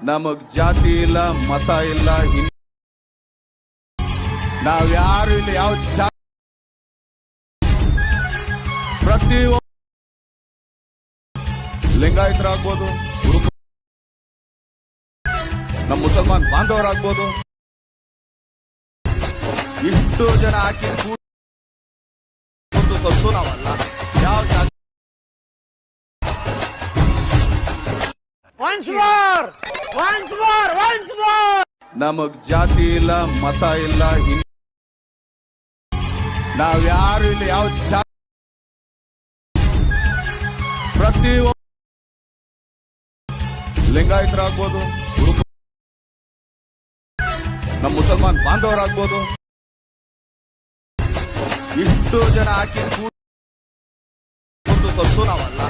ನಮಗ್ ಜಾತಿ ಇಲ್ಲ, ಮತ ಇಲ್ಲ, ನಾವ್ಯಾರು ಇಲ್ಲ. ಯಾವ ಜಾತಿ ಪ್ರತಿ ಲಿಂಗಾಯತರಾಗ್ಬೋದು, ನಮ್ಮ ಮುಸಲ್ಮಾನ್ ಬಾಂಧವರಾಗ್ಬೋದು, ಇಷ್ಟು ಜನ ಹಾಕಿ ಸತ್ತು ನಾವಲ್ಲ. ಯಾವ ಜಾತಿ ನಮಗ್ ಜಾತಿ ಇಲ್ಲ, ಮತ ಇಲ್ಲ, ನಾವ್ಯಾರು ಇಲ್ಲ. ಯಾವ ಜಾತಿ ಪ್ರತಿ ಲಿಂಗಾಯತರಾಗ್ಬೋದು, ನಮ್ಮ ಮುಸಲ್ಮಾನ್ ಬಾಂಧವರಾಗ್ಬೋದು, ಇಷ್ಟು ಜನ ಹಾಕಿ ಸತ್ತು ನಾವಲ್ಲ.